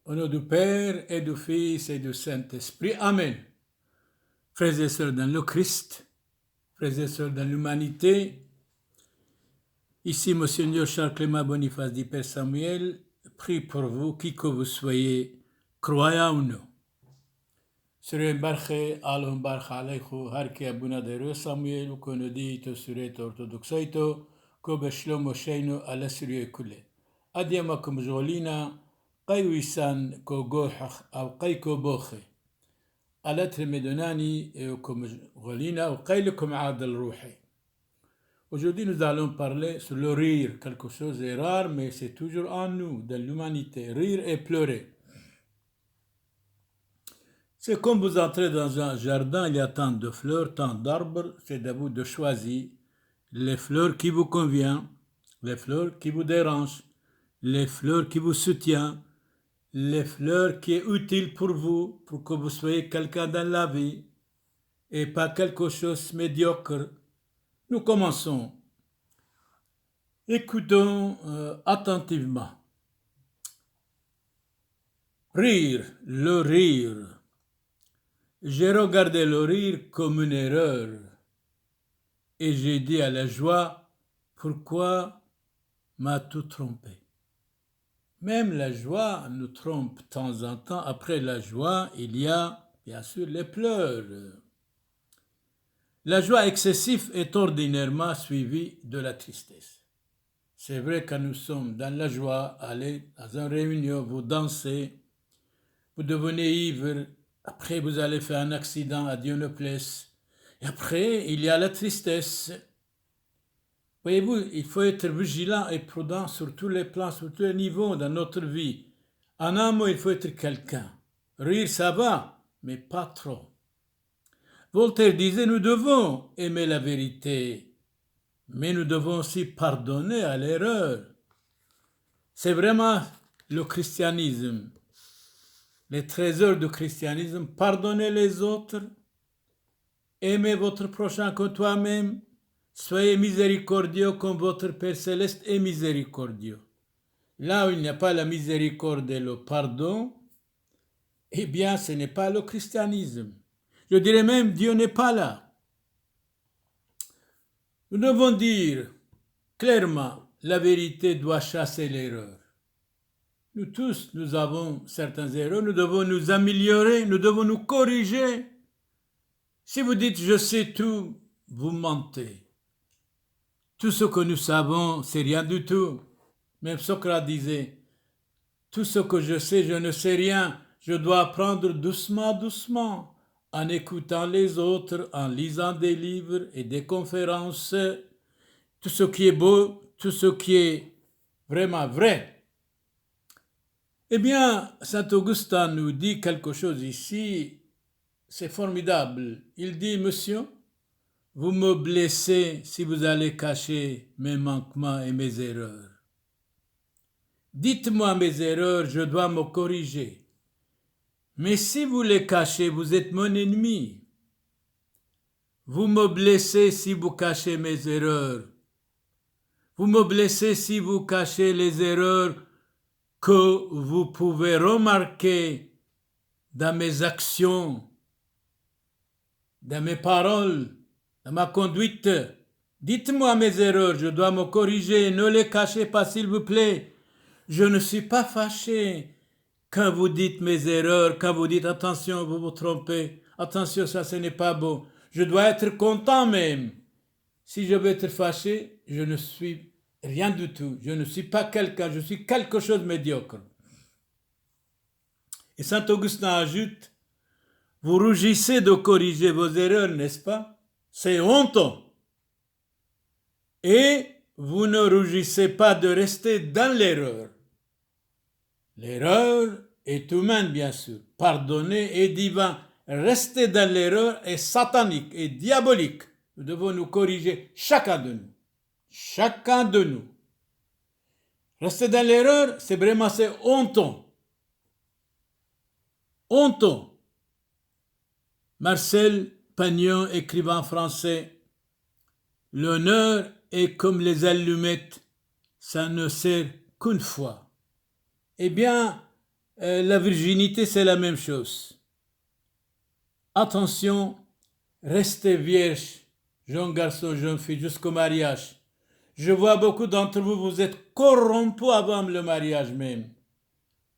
Au nom du Père et du Fils et du Saint-Esprit. Amen. Frères et sœurs dans le Christ, frères et sœurs dans l'humanité, ici Monseigneur Charles-Clément Boniface dit Père Samuel, prie pour vous, qui que vous soyez, croyant ou non. Sure barche alon barche alechu harki abuna de Samuel ou qu'on dit suret orthodoxaito ko beshlomo sheino ala surie kule. Adiama kum jolina qaywisan ko gohach au qayko boche. على ترمدناني comme Rolina ou Qaylukum Adal Rouhi. Aujourd'hui, nous allons parler sur le rire, quelque chose de rare, mais c'est toujours en nous, dans l'humanité, rire et pleurer. C'est comme vous entrez dans un jardin, il y a tant de fleurs, tant d'arbres, c'est à vous de choisir les fleurs qui vous conviennent, les fleurs qui vous dérangent, les fleurs qui vous soutiennent, les fleurs qui est utile pour vous, pour que vous soyez quelqu'un dans la vie, et pas quelque chose de médiocre. Nous commençons. Écoutons attentivement. Rire, le rire. J'ai regardé le rire comme une erreur. Et j'ai dit à la joie, pourquoi m'a tout trompé? Même la joie nous trompe de temps en temps. Après la joie, il y a bien sûr les pleurs. La joie excessive est ordinairement suivie de la tristesse. C'est vrai que nous sommes dans la joie, allez dans une réunion, vous dansez, vous devenez ivre, après vous allez faire un accident, à Dieu ne plaise. Et après, il y a la tristesse. Voyez-vous, il faut être vigilant et prudent sur tous les plans, sur tous les niveaux dans notre vie. En un mot, il faut être quelqu'un. Rire, ça va, mais pas trop. Voltaire disait, nous devons aimer la vérité, mais nous devons aussi pardonner à l'erreur. C'est vraiment le christianisme. Les trésors du christianisme, pardonnez les autres, aimez votre prochain comme toi-même, soyez miséricordieux comme votre Père céleste est miséricordieux. Là où il n'y a pas la miséricorde et le pardon, eh bien ce n'est pas le christianisme. Je dirais même Dieu n'est pas là. Nous devons dire clairement, la vérité doit chasser l'erreur. Nous tous, nous avons certaines erreurs, nous devons nous améliorer, nous devons nous corriger. Si vous dites « je sais tout », vous mentez. Tout ce que nous savons, c'est rien du tout. Même Socrate disait « tout ce que je sais, je ne sais rien. Je dois apprendre doucement, doucement, en écoutant les autres, en lisant des livres et des conférences. Tout ce qui est beau, tout ce qui est vraiment vrai. » Eh bien, Saint Augustin nous dit quelque chose ici, c'est formidable. Il dit, monsieur, vous me blessez si vous allez cacher mes manquements et mes erreurs. Dites-moi mes erreurs, je dois me corriger. Mais si vous les cachez, vous êtes mon ennemi. Vous me blessez si vous cachez mes erreurs. Vous me blessez si vous cachez les erreurs que vous pouvez remarquer dans mes actions, dans mes paroles, dans ma conduite. Dites-moi mes erreurs, je dois me corriger, ne les cachez pas s'il vous plaît. Je ne suis pas fâché quand vous dites mes erreurs, quand vous dites attention, vous vous trompez, attention, ça ce n'est pas beau. Je dois être content même. Si je veux être fâché, je ne suis rien du tout. Je ne suis pas quelqu'un, je suis quelque chose de médiocre. Et Saint Augustin ajoute, vous rougissez de corriger vos erreurs, n'est-ce pas? C'est honteux. Et vous ne rougissez pas de rester dans l'erreur. L'erreur est humaine, bien sûr. Pardonner est divin. Rester dans l'erreur est satanique et diabolique. Nous devons nous corriger, chacun de nous. Chacun de nous. Rester dans l'erreur, c'est vraiment honteux. Honteux. Marcel Pagnon, écrivain français, l'honneur est comme les allumettes, ça ne sert qu'une fois. Eh bien, La virginité, c'est la même chose. Attention, restez vierge, jeune garçon, jeune fille, jusqu'au mariage. Je vois beaucoup d'entre vous, vous êtes corrompus avant le mariage même.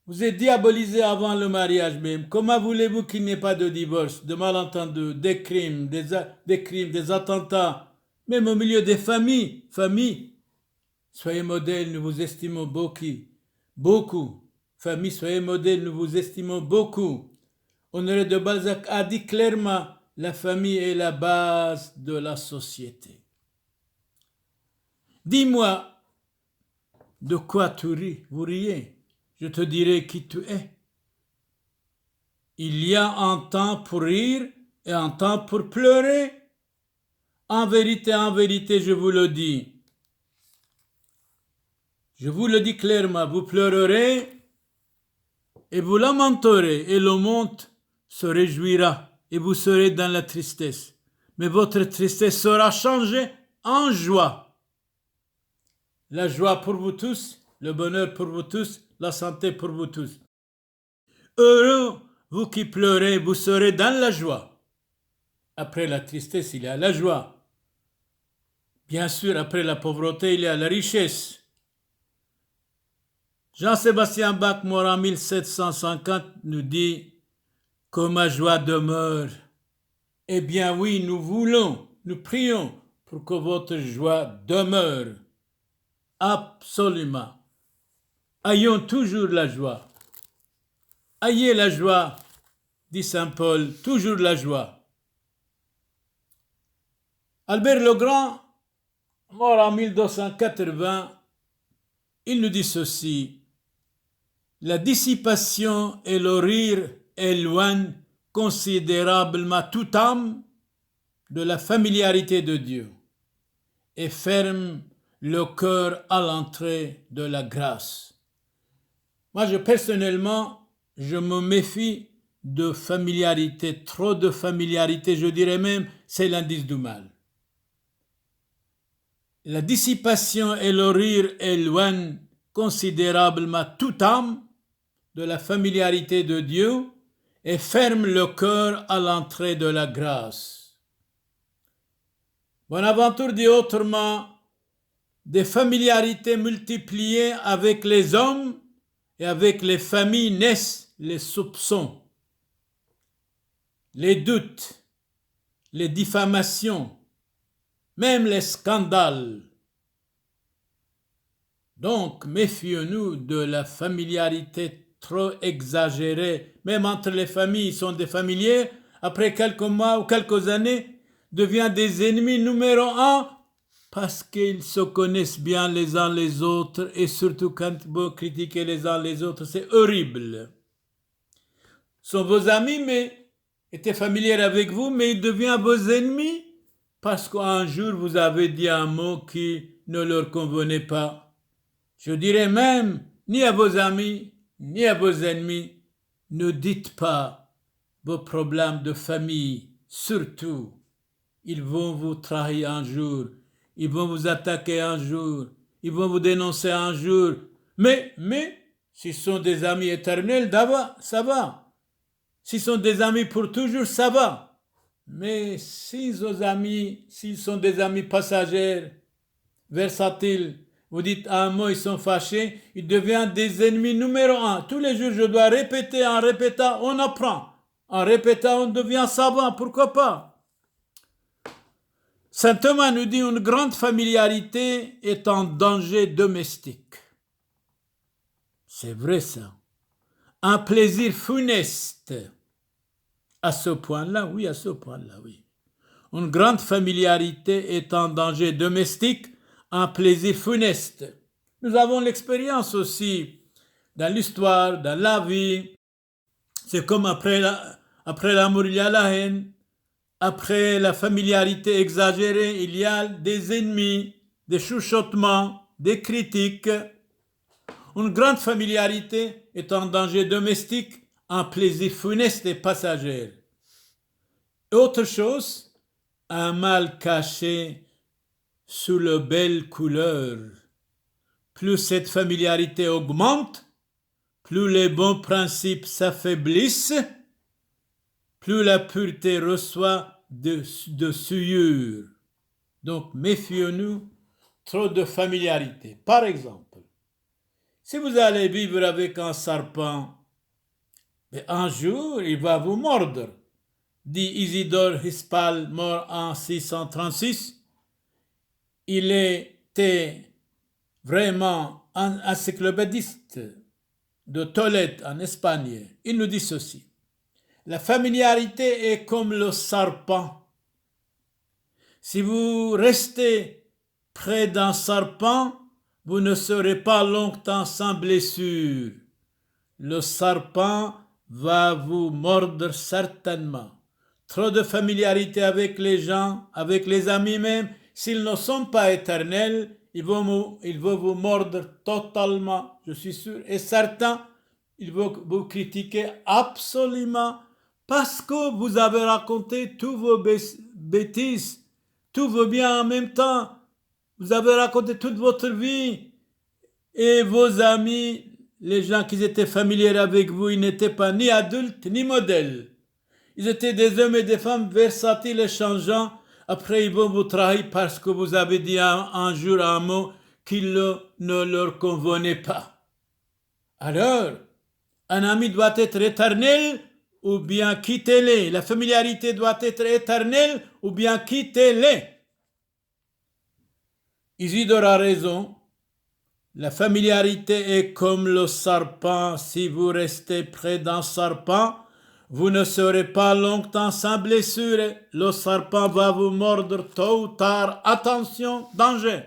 Vous êtes diabolisés avant le mariage même. Comment voulez-vous qu'il n'y ait pas de divorce, de malentendus, des crimes, des attentats, même au milieu des familles? Soyez modèles, nous vous estimons beaucoup. Famille, soyez modèles, nous vous estimons beaucoup. Honoré de Balzac a dit clairement, la famille est la base de la société. Dis-moi, de quoi vous riez? Je te dirai qui tu es. Il y a un temps pour rire et un temps pour pleurer. En vérité, je vous le dis. Je vous le dis clairement, vous pleurerez et vous lamenterez et le monde se réjouira et vous serez dans la tristesse. Mais votre tristesse sera changée en joie. La joie pour vous tous, le bonheur pour vous tous, la santé pour vous tous. Heureux, vous qui pleurez, vous serez dans la joie. Après la tristesse, il y a la joie. Bien sûr, après la pauvreté, il y a la richesse. Jean-Sébastien Bach, mort en 1750, nous dit que ma joie demeure. Eh bien oui, nous prions pour que votre joie demeure. Absolument. Ayons toujours la joie. Ayez la joie, dit Saint Paul, toujours la joie. Albert le Grand, mort en 1280, il nous dit ceci: la dissipation et le rire éloignent considérablement toute âme de la familiarité de Dieu et ferment le cœur à l'entrée de la grâce. Moi, personnellement, je me méfie de familiarité, trop de familiarité, je dirais même, c'est l'indice du mal. La dissipation et le rire éloignent considérablement toute âme de la familiarité de Dieu et ferment le cœur à l'entrée de la grâce. Bonaventure dit autrement, des familiarités multipliées avec les hommes et avec les familles naissent les soupçons, les doutes, les diffamations, même les scandales. Donc, méfions-nous de la familiarité trop exagérée. Même entre les familles, ils sont des familiers. Après quelques mois ou quelques années, deviennent des ennemis numéro un parce qu'ils se connaissent bien les uns les autres et surtout quand vous critiquez les uns les autres, c'est horrible. Ils sont vos amis, mais étaient familiers avec vous, mais ils deviennent vos ennemis parce qu'un jour vous avez dit un mot qui ne leur convenait pas. Je dirais même, ni à vos amis, ni à vos ennemis, ne dites pas vos problèmes de famille, surtout. Ils vont vous trahir un jour, ils vont vous attaquer un jour, ils vont vous dénoncer un jour. Mais, s'ils sont des amis éternels, ça va. S'ils sont des amis pour toujours, ça va. Mais s'ils sont des amis passagers, versatiles, vous dites un mot, ils sont fâchés, ils deviennent des ennemis numéro un. Tous les jours, je dois répéter, en répétant, on apprend. En répétant, on devient savant, pourquoi pas? Saint Thomas nous dit une grande familiarité est un danger domestique. C'est vrai ça. Un plaisir funeste. À ce point-là, oui. Une grande familiarité est un danger domestique, un plaisir funeste. Nous avons l'expérience aussi dans l'histoire, dans la vie. C'est comme après l'amour, il y a la haine. Après la familiarité exagérée, il y a des ennemis, des chuchotements, des critiques. Une grande familiarité est un danger domestique, un plaisir funeste et passager. Autre chose, un mal caché sous de belles couleurs. Plus cette familiarité augmente, plus les bons principes s'affaiblissent, plus la pureté reçoit de souillure. Donc, méfions-nous, trop de familiarité. Par exemple, si vous allez vivre avec un serpent, un jour, il va vous mordre, dit Isidore Hispal, mort en 636. Il était vraiment un encyclopédiste de Tolède en Espagne. Il nous dit ceci: la familiarité est comme le serpent. Si vous restez près d'un serpent, vous ne serez pas longtemps sans blessure. Le serpent va vous mordre certainement. Trop de familiarité avec les gens, avec les amis même, s'ils ne sont pas éternels, ils vont vous mordre totalement, je suis sûr et certain. Ils vont vous critiquer absolument parce que vous avez raconté tous vos bêtises, tous vos biens en même temps. Vous avez raconté toute votre vie et vos amis, les gens qui étaient familiers avec vous, ils n'étaient pas ni adultes ni modèles. Ils étaient des hommes et des femmes versatiles et changeants. Après, ils vont vous trahir parce que vous avez dit un jour un mot qui ne leur convenait pas. Alors, un ami doit être éternel ou bien quittez-les. La familiarité doit être éternelle ou bien quittez-les. Isidore a raison. La familiarité est comme le serpent. Si vous restez près d'un serpent, vous ne serez pas longtemps sans blessure. Le serpent va vous mordre tôt ou tard. Attention, danger.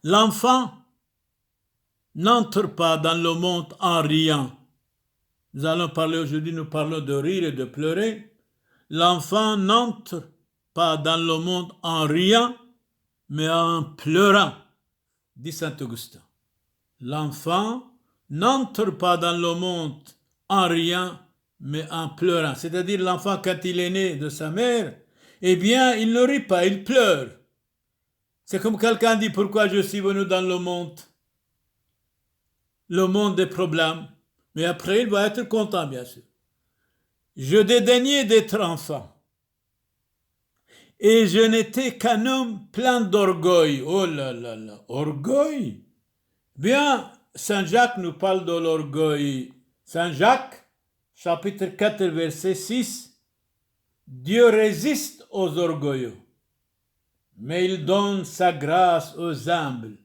L'enfant n'entre pas dans le monde en riant. Nous allons parler aujourd'hui, nous parlons de rire et de pleurer. L'enfant n'entre pas dans le monde en riant, mais en pleurant, dit saint Augustin. L'enfant n'entre pas dans le monde en riant, mais en pleurant. C'est-à-dire l'enfant, quand il est né de sa mère, eh bien, il ne rit pas, il pleure. C'est comme quelqu'un dit: pourquoi je suis venu dans le monde? Le monde des problèmes. Mais après, il va être content, bien sûr. Je dédaignais d'être enfant. Et je n'étais qu'un homme plein d'orgueil. Oh là là là, orgueil. Bien, Saint Jacques nous parle de l'orgueil. Saint Jacques, chapitre 4, verset 6. Dieu résiste aux orgueilleux, mais il donne sa grâce aux humbles.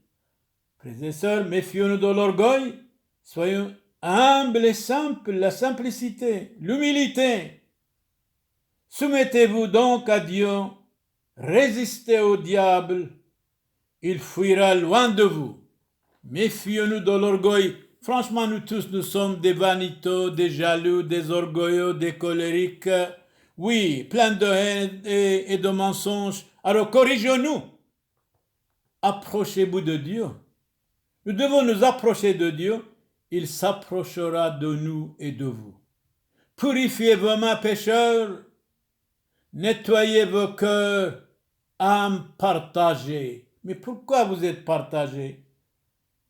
Frères et sœurs, méfions-nous de l'orgueil. Soyons humbles et simples, la simplicité, l'humilité. Soumettez-vous donc à Dieu. Résistez au diable, il fuira loin de vous. Méfions-nous de l'orgueil. Franchement, nous tous, nous sommes des vaniteux, des jaloux, des orgueilleux, des colériques. Oui, plein de haine et de mensonges. Alors corrigeons-nous. Approchez-vous de Dieu. Nous devons nous approcher de Dieu. Il s'approchera de nous et de vous. Purifiez vos mains, pécheurs. Nettoyez vos cœurs, âmes partagées. Mais pourquoi vous êtes partagés?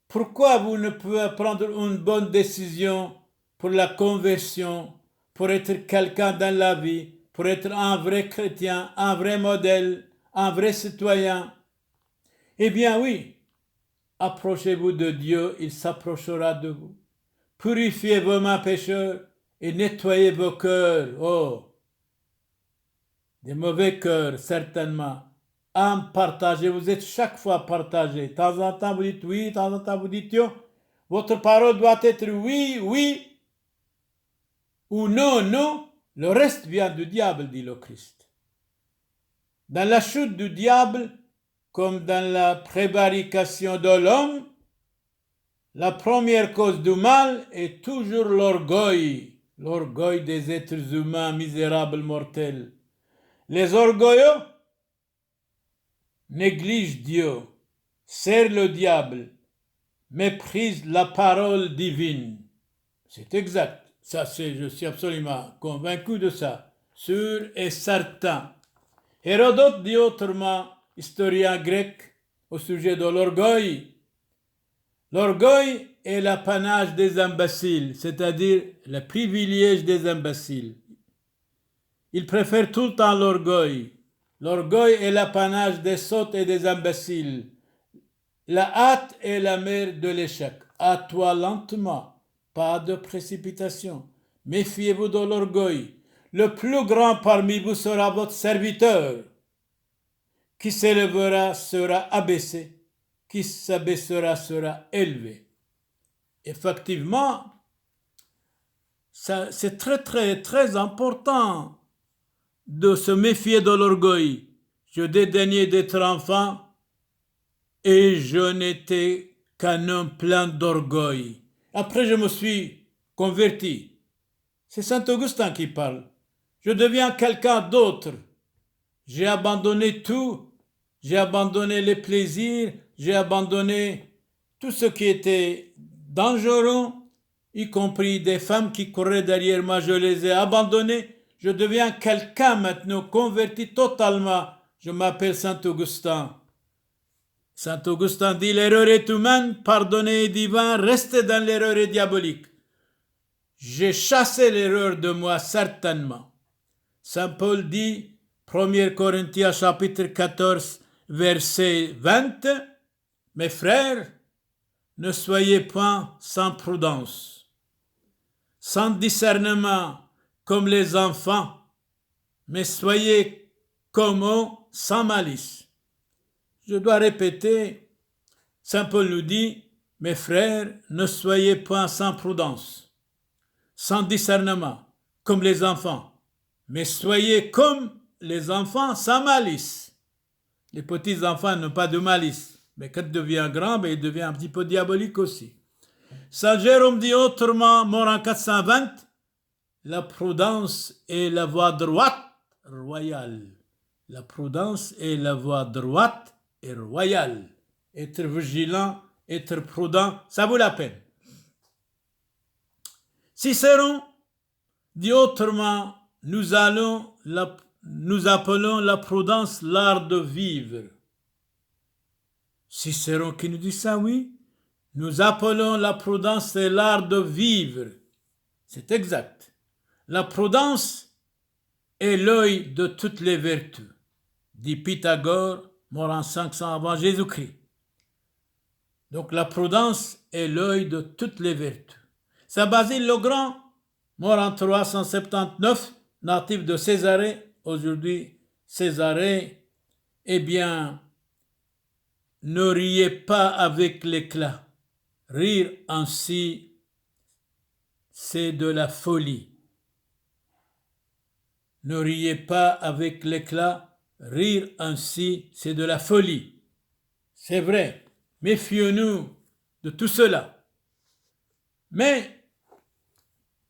Pourquoi vous ne pouvez prendre une bonne décision pour la conversion, pour être quelqu'un dans la vie, pour être un vrai chrétien, un vrai modèle, un vrai citoyen? Eh bien oui, approchez-vous de Dieu, il s'approchera de vous. Purifiez vos mains, pécheurs, et nettoyez vos cœurs. Oh! Des mauvais cœurs, certainement. Âme partagée, vous êtes chaque fois partagé. De temps en temps, vous dites oui, de temps en temps, vous dites non. Votre parole doit être oui, oui, ou non, non. Le reste vient du diable, dit le Christ. Dans la chute du diable, comme dans la prévarication de l'homme, la première cause du mal est toujours l'orgueil des êtres humains misérables, mortels. Les orgueilleux négligent Dieu, servent le diable, méprisent la parole divine. C'est exact. Ça, je suis absolument convaincu de ça, sûr et certain. Hérodote dit autrement, historien grec, au sujet de l'orgueil: L'orgueil est l'apanage des imbéciles, c'est-à-dire le privilège des imbéciles. Ils préfèrent tout le temps l'orgueil. L'orgueil est l'apanage des sots et des imbéciles. La hâte est la mère de l'échec. À-toi lentement, pas de précipitation. Méfiez-vous de l'orgueil. Le plus grand parmi vous sera votre serviteur. Qui s'élèvera sera abaissé. Qui s'abaissera sera élevé. Effectivement, c'est très important de se méfier de l'orgueil. Je dédaignais d'être enfant et je n'étais qu'un homme plein d'orgueil. Après, je me suis converti. C'est Saint Augustin qui parle. Je deviens quelqu'un d'autre. J'ai abandonné tout. J'ai abandonné les plaisirs. J'ai abandonné tout ce qui était dangereux, y compris des femmes qui couraient derrière moi. Je les ai abandonnées. Je deviens quelqu'un maintenant, converti totalement. Je m'appelle Saint Augustin. Saint Augustin dit, l'erreur est humaine, pardonnée est divin, restez dans l'erreur est diabolique. J'ai chassé l'erreur de moi, certainement. Saint Paul dit, 1 Corinthiens chapitre 14, verset 20, mes frères, ne soyez point sans prudence, sans discernement comme les enfants, mais soyez comme eux sans malice. Je dois répéter, Saint Paul nous dit, mes frères, ne soyez point sans prudence, sans discernement, comme les enfants, mais soyez comme les enfants sans malice. Les petits enfants n'ont pas de malice, mais quand ils deviennent grands, il devient un petit peu diabolique aussi. Saint Jérôme dit autrement, mort en 420, la prudence est la voie droite royale. La prudence est la voie droite et royale. Être vigilant, être prudent, ça vaut la peine. Cicéron dit autrement, nous appelons la prudence l'art de vivre. Cicéron qui nous dit ça, oui. Nous appelons la prudence l'art de vivre. C'est exact. La prudence est l'œil de toutes les vertus, dit Pythagore, mort en 500 avant Jésus-Christ. Donc la prudence est l'œil de toutes les vertus. Saint Basile le Grand, mort en 379, natif de Césarée, aujourd'hui Césarée, eh bien, ne riez pas avec l'éclat. Rire ainsi, c'est de la folie. Ne riez pas avec l'éclat, rire ainsi, c'est de la folie. C'est vrai, méfions-nous de tout cela. Mais,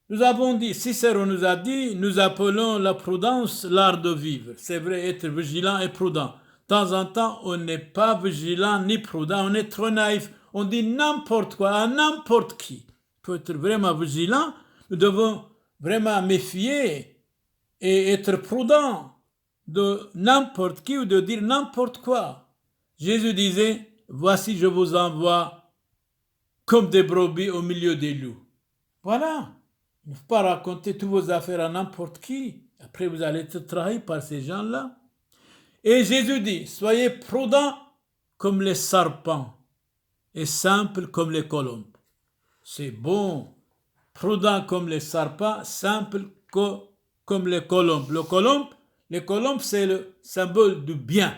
nous avons dit, Cicéron nous a dit, nous appelons la prudence l'art de vivre. C'est vrai, être vigilant et prudent. De temps en temps, on n'est pas vigilant ni prudent, on est trop naïf. On dit n'importe quoi à n'importe qui. Pour être vraiment vigilant, nous devons vraiment méfier et être prudent de n'importe qui ou de dire n'importe quoi. Jésus disait, voici je vous envoie comme des brebis au milieu des loups. Voilà. Il ne faut pas raconter toutes vos affaires à n'importe qui. Après, vous allez être trahi par ces gens-là. Et Jésus dit, soyez prudents comme les serpents et simples comme les colombes. C'est bon. Prudent comme les serpents, simple comme les colombes. Les colombes, c'est le symbole du bien,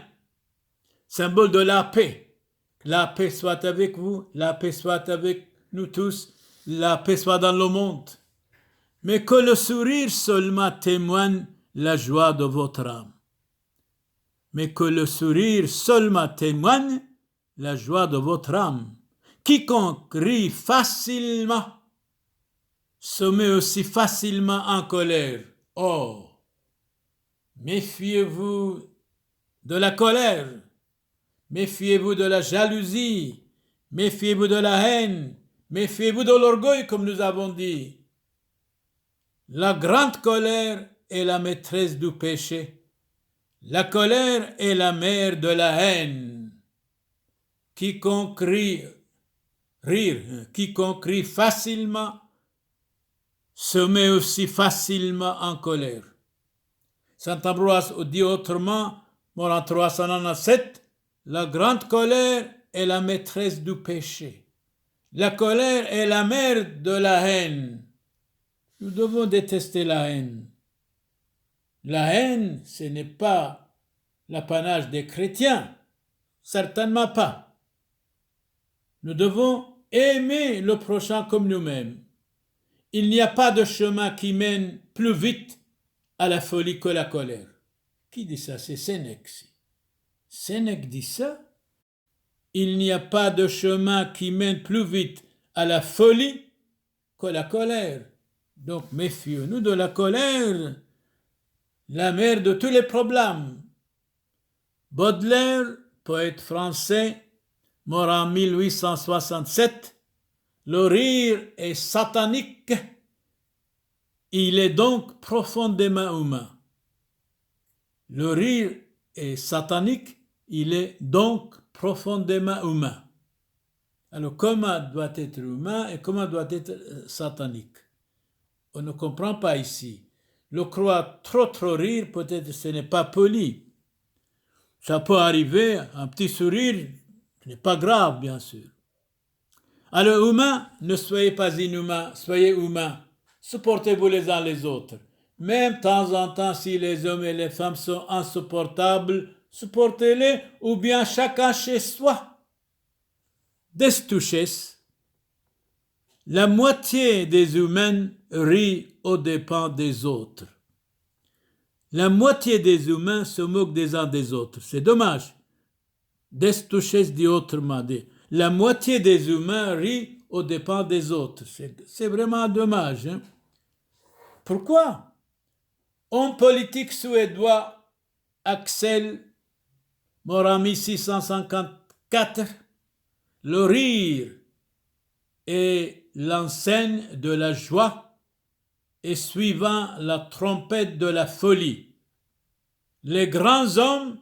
symbole de la paix. La paix soit avec vous, la paix soit avec nous tous, la paix soit dans le monde. Mais que le sourire seulement témoigne la joie de votre âme. Mais que le sourire seulement témoigne la joie de votre âme. Quiconque rit facilement se met aussi facilement en colère. Oh, méfiez-vous de la colère, méfiez-vous de la jalousie, méfiez-vous de la haine, méfiez-vous de l'orgueil, comme nous avons dit. La grande colère est la maîtresse du péché. La colère est la mère de la haine. Quiconque rit rire. Quiconque rit facilement se met aussi facilement en colère. Saint Ambroise dit autrement, mort en 397, la grande colère est la maîtresse du péché. La colère est la mère de la haine. Nous devons détester la haine. La haine, ce n'est pas l'apanage des chrétiens, certainement pas. Nous devons aimer le prochain comme nous-mêmes. Il n'y a pas de chemin qui mène plus vite à la folie que la colère. Qui dit ça? C'est Sénèque. Sénèque dit ça. Il n'y a pas de chemin qui mène plus vite à la folie que la colère. Donc méfions-nous de la colère, la mère de tous les problèmes. Baudelaire, poète français, mort en 1867, le rire est satanique, il est donc profondément humain. Le rire est satanique, il est donc profondément humain. Alors comment doit être humain et comment doit être satanique? On ne comprend pas ici. Le croire trop rire, peut-être ce n'est pas poli. Ça peut arriver, un petit sourire, ce n'est pas grave, bien sûr. Alors, humain, ne soyez pas inhumains, soyez humains. Supportez-vous les uns les autres. Même de temps en temps, si les hommes et les femmes sont insupportables, supportez-les, ou bien chacun chez soi. Destuches, la moitié des humains rit aux dépens des autres. La moitié des humains se moquent des uns des autres. C'est dommage. Destuches dit autrement. La moitié des humains rit aux dépens des autres. C'est vraiment dommage. Hein? Pourquoi? Homme politique suédois Axel, mort en 1654, le rire est l'enseigne de la joie et suivant la trompette de la folie. Les grands hommes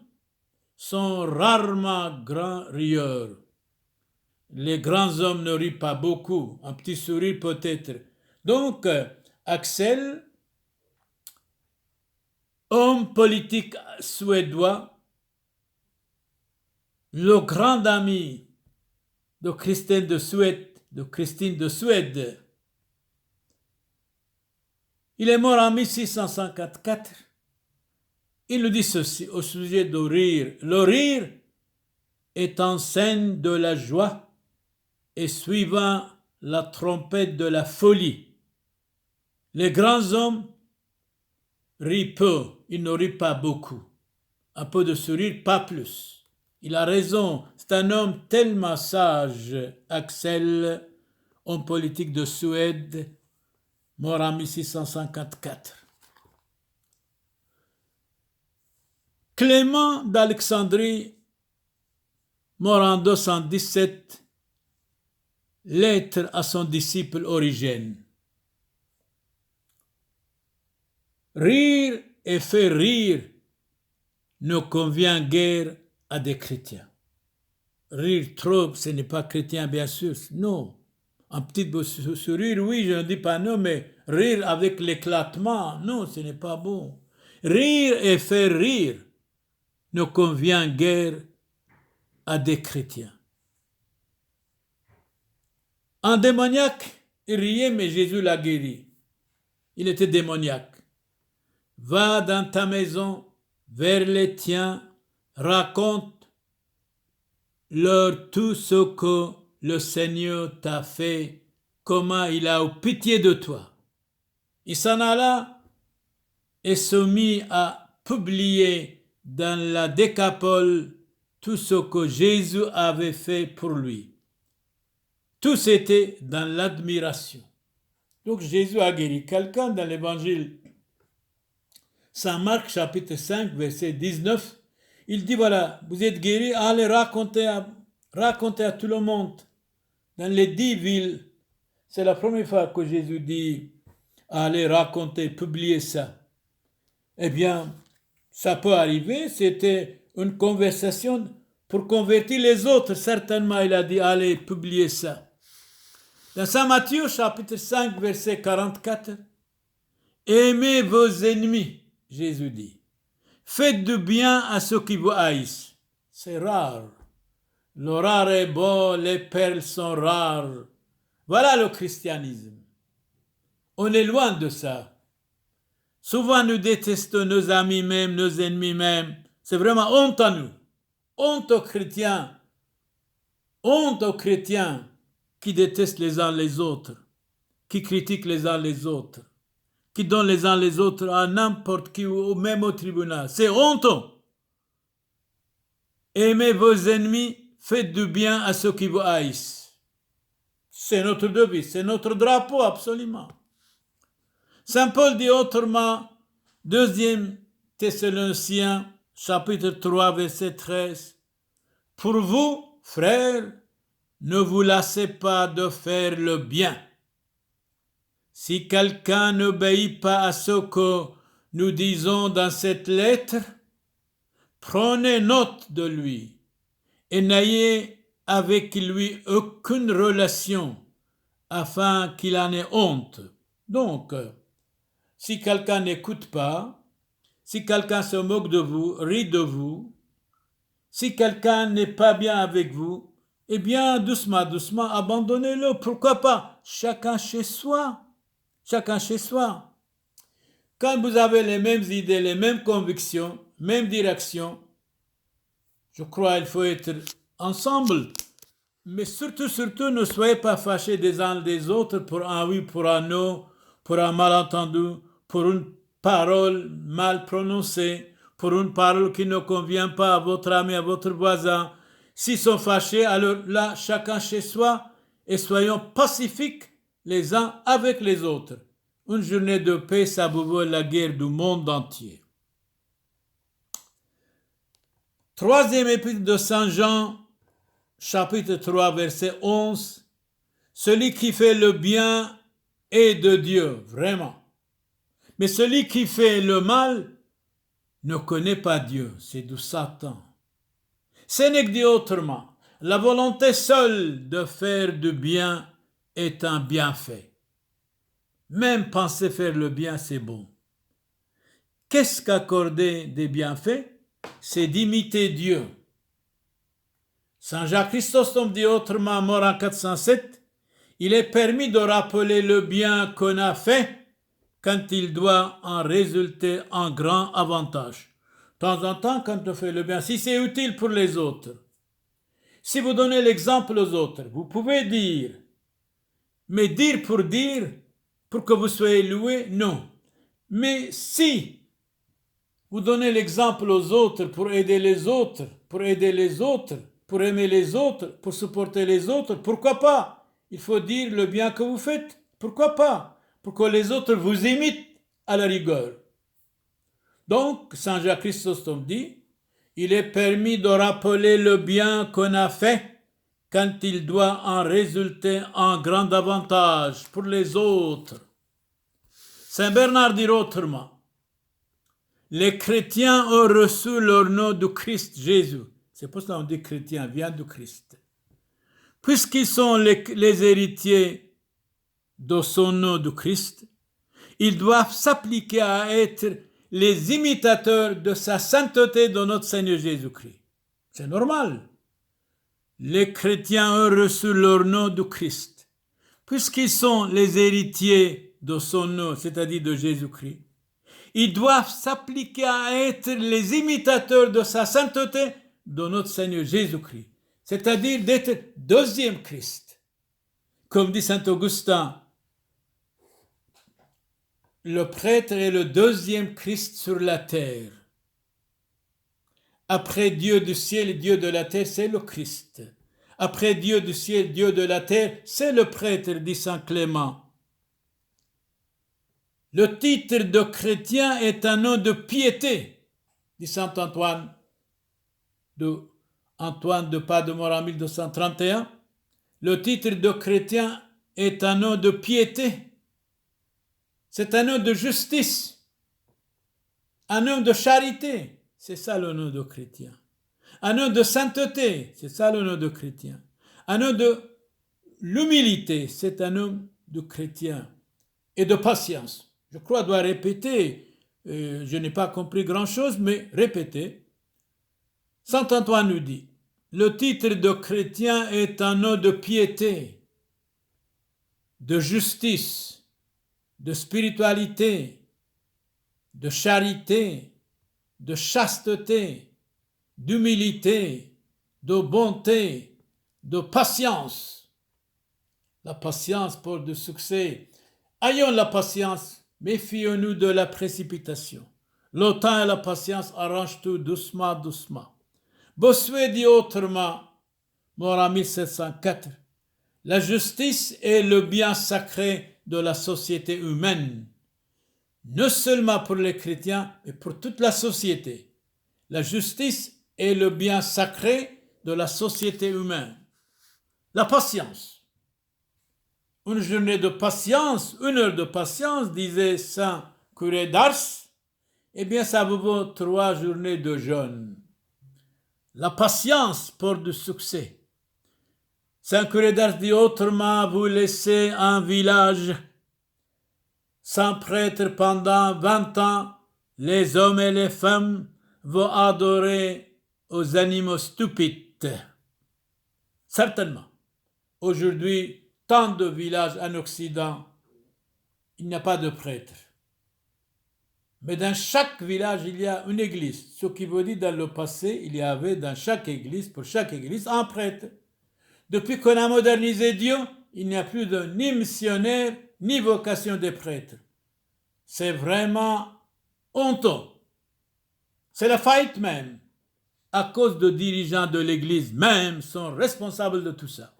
sont rarement grands rieurs. Les grands hommes ne rient pas beaucoup, un petit sourire peut-être. Donc, Axel, homme politique suédois, le grand ami de Christine de Suède, il est mort en 1654. Il nous dit ceci au sujet du rire. Le rire est enseigne de la joie et suivant la trompette de la folie. Les grands hommes rient peu, ils ne rient pas beaucoup. Un peu de sourire, pas plus. Il a raison, c'est un homme tellement sage, Axel, homme politique de Suède, mort en 1654. Clément d'Alexandrie, mort en 217, lettre à son disciple Origène. Rire et faire rire ne convient guère à des chrétiens. Rire trop, ce n'est pas chrétien, bien sûr. Non. Un petit sourire, oui, je ne dis pas non, mais rire avec l'éclatement, non, ce n'est pas bon. Rire et faire rire ne convient guère à des chrétiens. Un démoniaque, il riait, mais Jésus l'a guéri. Il était démoniaque. Va dans ta maison, vers les tiens, raconte-leur tout ce que le Seigneur t'a fait, comment il a eu pitié de toi. Il s'en alla et se mit à publier dans la Décapole tout ce que Jésus avait fait pour lui. Tous étaient dans l'admiration. Donc Jésus a guéri quelqu'un dans l'évangile Saint Marc chapitre 5 verset 19. Il dit voilà, vous êtes guéris, allez raconter à tout le monde dans les 10 villes. C'est la première fois que Jésus dit allez raconter, publier ça. Eh bien, ça peut arriver, c'était une conversation pour convertir les autres. Certainement, il a dit allez publier ça. Dans Saint Matthieu, chapitre 5, verset 44, aimez vos ennemis, Jésus dit. Faites du bien à ceux qui vous haïssent. C'est rare. Le rare est beau, les perles sont rares. Voilà le christianisme. On est loin de ça. Souvent nous détestons nos amis même, nos ennemis même. C'est vraiment honte à nous. Honte aux chrétiens. Honte aux chrétiens qui détestent les uns les autres, qui critiquent les uns les autres, qui donnent les uns les autres à n'importe qui ou même au tribunal. C'est honteux. Aimez vos ennemis, faites du bien à ceux qui vous haïssent. C'est notre devise, c'est notre drapeau absolument. Saint Paul dit autrement, 2 Thessaloniciens, chapitre 3, verset 13, pour vous, frères, ne vous lassez pas de faire le bien. Si quelqu'un n'obéit pas à ce que nous disons dans cette lettre, prenez note de lui et n'ayez avec lui aucune relation afin qu'il en ait honte. Donc, si quelqu'un n'écoute pas, si quelqu'un se moque de vous, rit de vous, si quelqu'un n'est pas bien avec vous, eh bien, doucement, doucement, abandonnez-le. Pourquoi pas? Chacun chez soi. Chacun chez soi. Quand vous avez les mêmes idées, les mêmes convictions, même direction, je crois qu'il faut être ensemble. Mais surtout, ne soyez pas fâchés des uns des autres pour un oui, pour un non, pour un malentendu, pour une parole mal prononcée, pour une parole qui ne convient pas à votre ami, à votre voisin. S'ils sont fâchés, alors là, chacun chez soi, et soyons pacifiques les uns avec les autres. Une journée de paix, ça vous vaut la guerre du monde entier. 3e épître de Saint Jean, chapitre 3, verset 11. Celui qui fait le bien est de Dieu, vraiment. Mais celui qui fait le mal ne connaît pas Dieu, c'est du Satan. Sénèque dit autrement, la volonté seule de faire du bien est un bienfait. Même penser faire le bien, c'est bon. Qu'est-ce qu'accorder des bienfaits? C'est d'imiter Dieu. Saint Jacques Chrysostome dit autrement, mort en 407, il est permis de rappeler le bien qu'on a fait quand il doit en résulter un grand avantage. De temps en temps, quand on fait le bien, si c'est utile pour les autres, si vous donnez l'exemple aux autres, vous pouvez dire, mais dire, pour que vous soyez loué, non. Mais si vous donnez l'exemple aux autres pour aider les autres, pour aider les autres, pour aimer les autres, pour supporter les autres, pourquoi pas? Il faut dire le bien que vous faites. Pourquoi pas? Pour que les autres vous imitent à la rigueur. Donc, Saint Jacques Chrysostome dit, il est permis de rappeler le bien qu'on a fait quand il doit en résulter un grand avantage pour les autres. Saint Bernard dit autrement, les chrétiens ont reçu leur nom du Christ Jésus. C'est pour ça qu'on dit chrétien, vient du Christ. Puisqu'ils sont les héritiers de son nom du Christ, ils doivent s'appliquer à être les imitateurs de sa sainteté de notre Seigneur Jésus-Christ. C'est normal. Les chrétiens ont reçu leur nom du Christ. Puisqu'ils sont les héritiers de son nom, c'est-à-dire de Jésus-Christ, ils doivent s'appliquer à être les imitateurs de sa sainteté de notre Seigneur Jésus-Christ, c'est-à-dire d'être deuxième Christ. Comme dit saint Augustin, le prêtre est le deuxième Christ sur la terre. Après Dieu du ciel et Dieu de la terre, c'est le Christ. Après Dieu du ciel, Dieu de la terre, c'est le prêtre, dit saint Clément. Le titre de chrétien est un nom de piété, dit saint Antoine de Padoue en 1231. Le titre de chrétien est un nom de piété. C'est un nom de justice, un nom de charité. C'est ça le nom de chrétien. Un nom de sainteté, c'est ça le nom de chrétien. Un nom de l'humilité, c'est un homme de chrétien et de patience. Je crois doit répéter, je n'ai pas compris grand-chose, mais répéter. Saint Antoine nous dit, le titre de chrétien est un nom de piété, de justice, de spiritualité, de charité, de chasteté, d'humilité, de bonté, de patience. La patience porte de succès. Ayons la patience, méfions-nous de la précipitation. Le temps et la patience arrangent tout doucement, doucement. Bossuet dit autrement, mort en 1704, la justice est le bien sacré de la société humaine, non seulement pour les chrétiens, mais pour toute la société. La justice est le bien sacré de la société humaine. La patience. Une journée de patience, 1 heure de patience, disait Saint Curé d'Ars, eh bien ça vous vaut 3 journées de jeûne. La patience porte du succès. Saint Curé d'Ars dit autrement, vous laissez un village sans prêtre pendant 20 ans, les hommes et les femmes vont adorer aux animaux stupides. Certainement. Aujourd'hui, tant de villages en Occident, il n'y a pas de prêtre. Mais dans chaque village, il y a une église. Ce qui veut dire dans le passé, il y avait dans chaque église, pour chaque église, un prêtre. Depuis qu'on a modernisé Dieu, il n'y a plus ni missionnaire, ni vocation des prêtres. C'est vraiment honteux. C'est la faillite même. À cause de dirigeants de l'église même sont responsables de tout ça.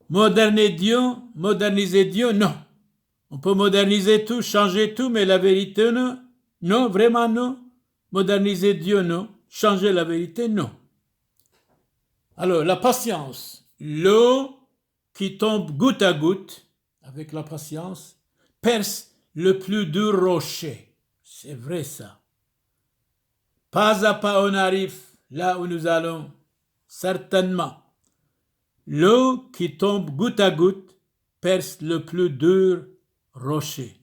Moderniser Dieu, non. On peut moderniser tout, changer tout, mais la vérité, non. Non, vraiment non. Moderniser Dieu, non. Changer la vérité, non. Alors, la patience. L'eau qui tombe goutte à goutte, avec la patience, perce le plus dur rocher. C'est vrai ça. Pas à pas on arrive là où nous allons, certainement. L'eau qui tombe goutte à goutte perce le plus dur rocher.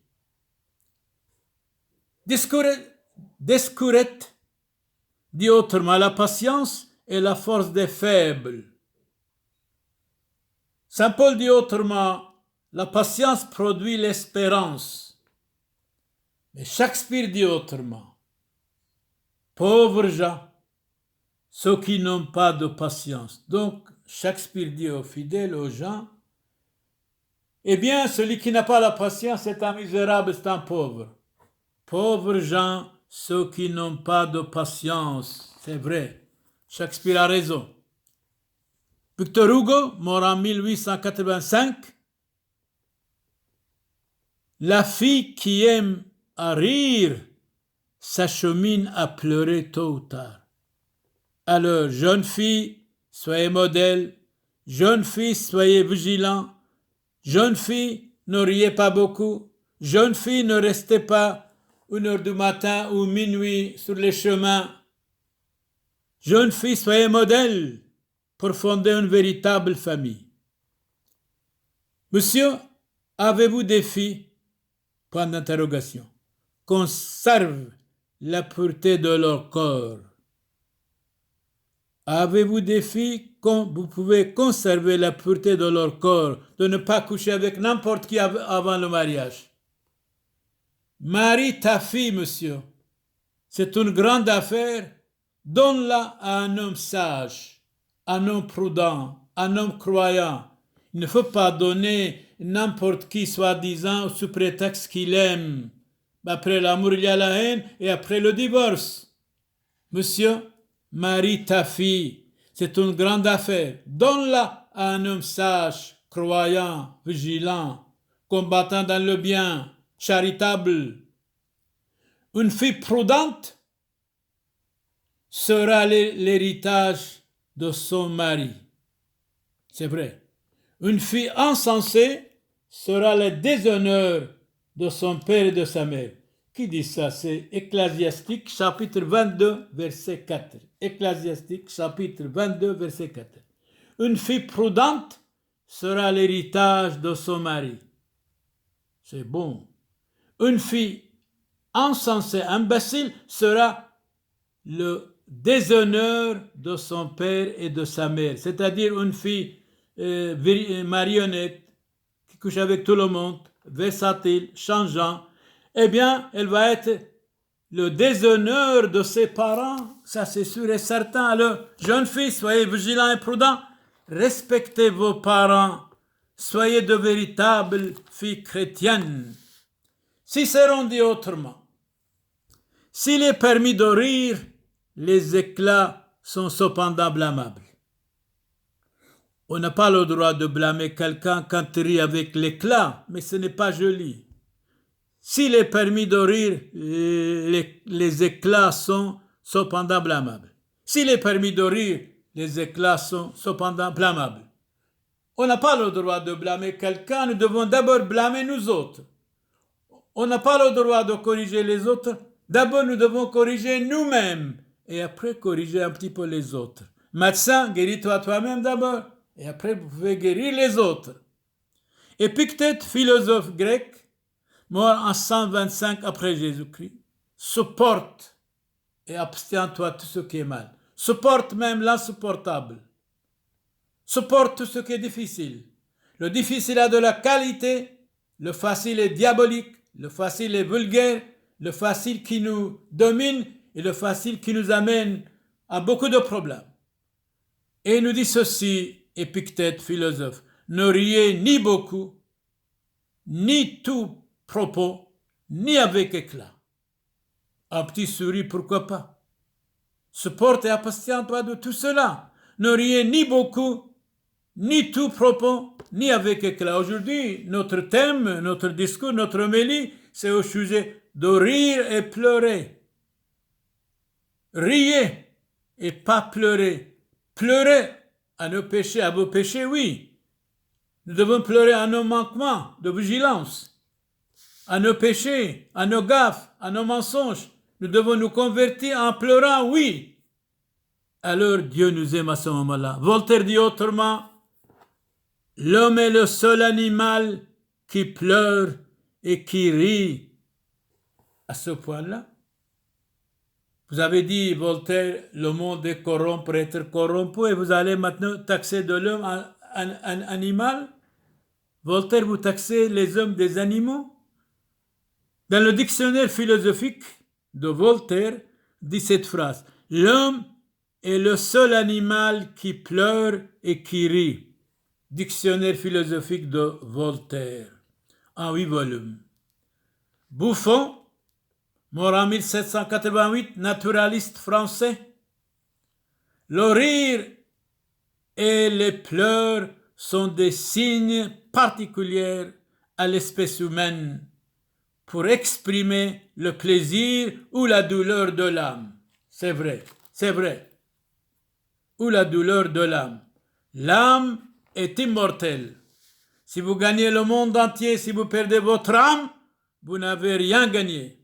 Descourette dit autrement, la patience est la force des faibles. Saint Paul dit autrement, la patience produit l'espérance. Mais Shakespeare dit autrement, pauvres gens, ceux qui n'ont pas de patience. Donc, Shakespeare dit aux fidèles, aux gens, eh bien, celui qui n'a pas la patience est un misérable, c'est un pauvre. Pauvres gens, ceux qui n'ont pas de patience. C'est vrai, Shakespeare a raison. Victor Hugo, mort en 1885, la fille qui aime à rire s'achemine à pleurer tôt ou tard. Alors, jeune fille, soyez modèle, jeune fille, soyez vigilant, jeune fille, ne riez pas beaucoup, jeune fille, ne restez pas 1h du matin ou minuit sur les chemins. Jeune fille, soyez modèle pour fonder une véritable famille. Monsieur, avez-vous des filles? Point d'interrogation. Conserve la pureté de leur corps. Avez-vous des filles? Vous pouvez conserver la pureté de leur corps, de ne pas coucher avec n'importe qui avant le mariage. Marie ta fille, monsieur. C'est une grande affaire. Donne-la à un homme sage, un homme prudent, un homme croyant. Il ne faut pas donner n'importe qui, soi-disant, sous prétexte qu'il aime. Après l'amour, il y a la haine, et après le divorce. Monsieur, marie ta fille, c'est une grande affaire. Donne-la à un homme sage, croyant, vigilant, combattant dans le bien, charitable. Une fille prudente sera l'héritage de son mari. C'est vrai. Une fille insensée sera le déshonneur de son père et de sa mère. Qui dit ça? C'est Ecclésiastique, chapitre 22, verset 4. Ecclésiastique, chapitre 22, verset 4. Une fille prudente sera l'héritage de son mari. C'est bon. Une fille insensée, imbécile, sera le déshonneur de son père et de sa mère. C'est-à-dire une fille marionnette qui couche avec tout le monde, versatile, changeant, eh bien, elle va être le déshonneur de ses parents, ça c'est sûr et certain. Alors, jeunes filles, soyez vigilants et prudents, respectez vos parents, soyez de véritables filles chrétiennes. Cicéron dit autrement, s'il est permis de rire, les éclats sont cependant blâmables. On n'a pas le droit de blâmer quelqu'un quand il rit avec l'éclat, mais ce n'est pas joli. S'il est permis de rire, les éclats sont cependant blâmables. S'il est permis de rire, les éclats sont cependant blâmables. On n'a pas le droit de blâmer quelqu'un, nous devons d'abord blâmer nous autres. On n'a pas le droit de corriger les autres, d'abord nous devons corriger nous-mêmes et après corriger un petit peu les autres. Médecin, guéris-toi toi-même d'abord et après vous pouvez guérir les autres. Épictète, philosophe grec, mort en 125 après Jésus-Christ, supporte et abstiens-toi de tout ce qui est mal. Supporte même l'insupportable. Supporte tout ce qui est difficile. Le difficile a de la qualité, le facile est diabolique, le facile est vulgaire, le facile qui nous domine et le facile qui nous amène à beaucoup de problèmes. Et il nous dit ceci, Épictète, philosophe, ne riez ni beaucoup, ni tout propos, ni avec éclat. Un petit sourire, pourquoi pas? Supporte et abstiens-toi de tout cela. Ne riez ni beaucoup, ni tout propos, ni avec éclat. Aujourd'hui, notre thème, notre discours, notre homélie, c'est au sujet de rire et pleurer. Riez et pas pleurer. Pleurer à nos péchés, à vos péchés, oui. Nous devons pleurer à nos manquements de vigilance, à nos péchés, à nos gaffes, à nos mensonges. Nous devons nous convertir en pleurant, oui. Alors Dieu nous aime à ce moment-là. Voltaire dit autrement, l'homme est le seul animal qui pleure et qui rit. À ce point-là, vous avez dit, Voltaire, le monde est corrompu pour être corrompu et vous allez maintenant taxer de l'homme un animal. Voltaire, vous taxez les hommes des animaux. Dans le dictionnaire philosophique de Voltaire, dit cette phrase, l'homme est le seul animal qui pleure et qui rit. Dictionnaire philosophique de Voltaire, en 8 volumes. Buffon, mort en 1788, naturaliste français. Le rire et les pleurs sont des signes particuliers à l'espèce humaine pour exprimer le plaisir ou la douleur de l'âme. C'est vrai, c'est vrai. Ou la douleur de l'âme. L'âme est immortelle. Si vous gagnez le monde entier, si vous perdez votre âme, vous n'avez rien gagné.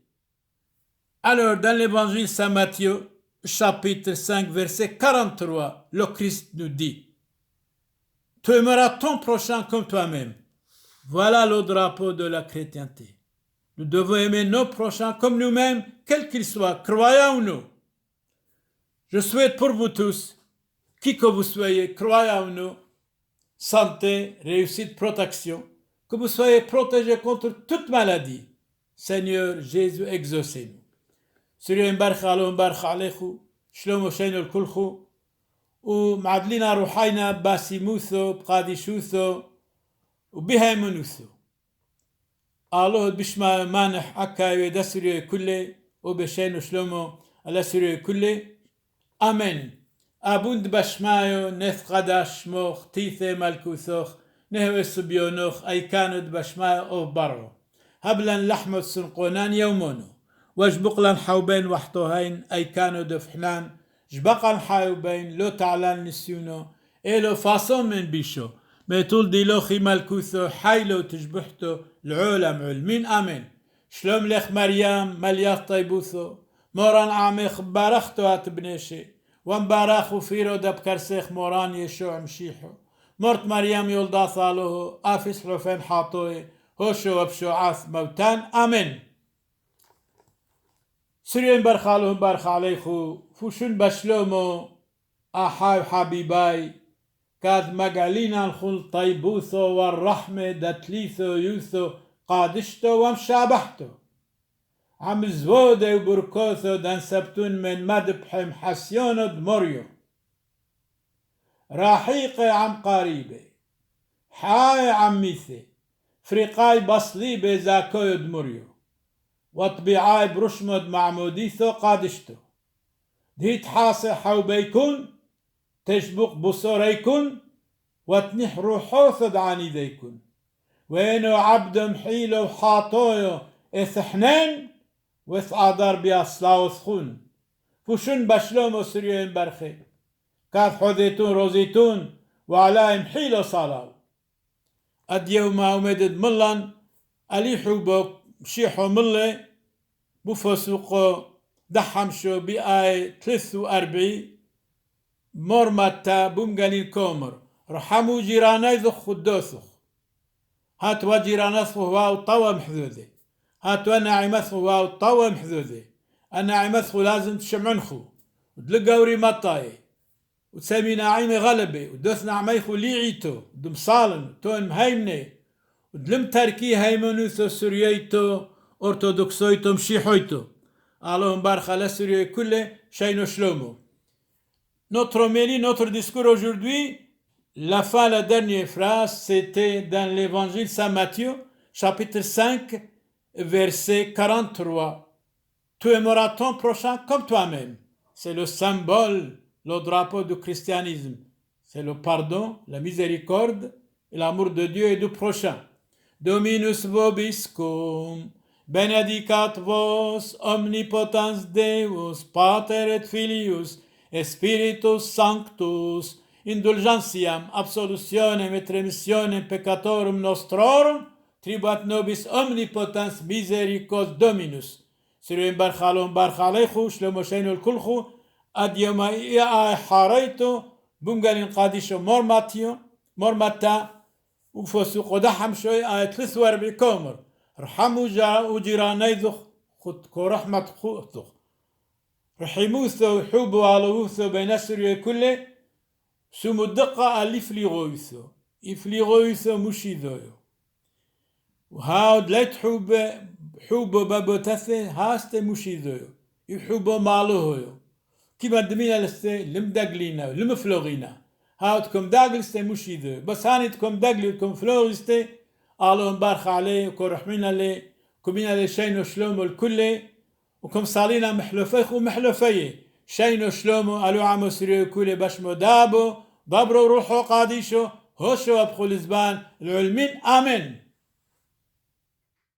Alors, dans l'évangile Saint Matthieu, chapitre 5, verset 43, le Christ nous dit, « Tu aimeras ton prochain comme toi-même. » Voilà le drapeau de la chrétienté. Nous devons aimer nos prochains comme nous-mêmes, quels qu'ils soient, croyants ou non. Je souhaite pour vous tous, qui que vous soyez, croyants ou non, santé, réussite, protection, que vous soyez protégés contre toute maladie. Seigneur Jésus, exaucez-nous. سوريا مبارخ على مبارخ عليكم شلومو شينو الكلخو ومعدلنا روحينا باسيموثو بقاديشوثو وبهيمونوثو الله بشما مانح أكايو دا سوريا كله وبشينو شلومو على سوريا كله آمين أبوند بشمايو نث قداش موخ تيثي مالكوثوخ نهو سبيونوخ أي كانت بشمايو أو برو هبلا لحمة سنقونان يومونو وجبقلن حوبين وحطوهين أي كانوا دفحنان جبقلن حوبين لو تعلن نسيونو إلو فاصون من بيشو ميتول ديلو خي مالكوثو حيلو تجبحتو العولم علمين آمين شلوم لخ مريم مليار طيبوثو موران عميخ بارختو هاتبنيشي ومباراخو فيرو دبكرسيخ موران يشوع مشيحو مرت مريم يولدا صالوه آفس حلوفين حاطوه هوشو وبشو عاث موتان آمين سرين برخالهم برخ عليخو فوشن بشلومو أحاي حبيباي كاد مقالينا الخل طيبوثو والرحمة دتليثو يوثو قادشتو ومشابحتو عم زودة وبركوثو دان سبتون من مدبحم حسيونو دموريو راحيقة عم قريبة حاي عميثي فريقاي بصليبة زاكويو دموريو وطبيعاي برشمد معموديثو قادشتو ديت حاصي حوبيكون تشبق بصوريكون وتنح روحوث دعاني ديكون وينو عبد محيلو وحاطويو اثحنين وث آدار بياسلاوث خون فوشن بشلومو سريوين برخي كاث حوذيتون روزيتون وعلاي محيلو صالاو أديو ما أمدد ملان أليحو بو مشيحو ملي بفسوقو دحمشو بآي 43 مرمتا بومغانين كومر رحمو جيراني ذو خدوثو هات وجيرانثو واو طوى محذوذي هات وناعمثو واو طوى محذوذي الناعمثو لازم تشمعنخو ودلقاوري مطاي وتسمي ناعيمي غلبي ودوث نعميخو ليعيتو دمصالن تون مهيمني ودلم تركي هيمنوثو سورييتو أرثوذكسويتو مشيحويتو اللهم بارك على سوريا كله شينو شلومو. Notre homélie, notre discours aujourd'hui, la fin, la dernière phrase, c'était dans l'évangile Saint Matthieu, chapitre 5, verset 43. Tu aimeras ton prochain comme toi-même. C'est le symbole, le drapeau du christianisme. C'est le pardon, la miséricorde et l'amour de Dieu et du prochain. Dominus vobiscum, benedicat vos omnipotens Deus, Pater et Filius, Spiritus Sanctus, indulgentiam, absolutionem et remissionem peccatorum nostrorum, tribuat nobis omnipotens misericors Dominus. سيرين برخالون برخاليخو شلومو شينو الكلخو أديوما إيا حاريتو بمقالين قاديشو مرمتا وفوسو قدحم شوي آية 43 كومر رحمو وجيراني ذخ خدكو رحمة خوثو رحموثو حوبو علوثو بين سوريا كله سمو الدقة الإفليغوثو إفليغوثو مشيذويو وهاود لا حوبو بابوتاثي هاستي مشيذويو يحوبو مالوهويو كيما دمينا لستي لمدقلينا لمفلوغينا هاودكم داقلستي مشيذويو بس هانيتكم داقليكم فلوغستي اللهم بارك عليه وكرحمينا لي كمينا لي شينو شلومو الكل وكم صالينا محلوفيخ ومحلوفيه شينو شلومو ألو عمو سريو كل بشمو دابو ضبرو روحو قاديشو هوشو أبخو الزبان العلمين آمين.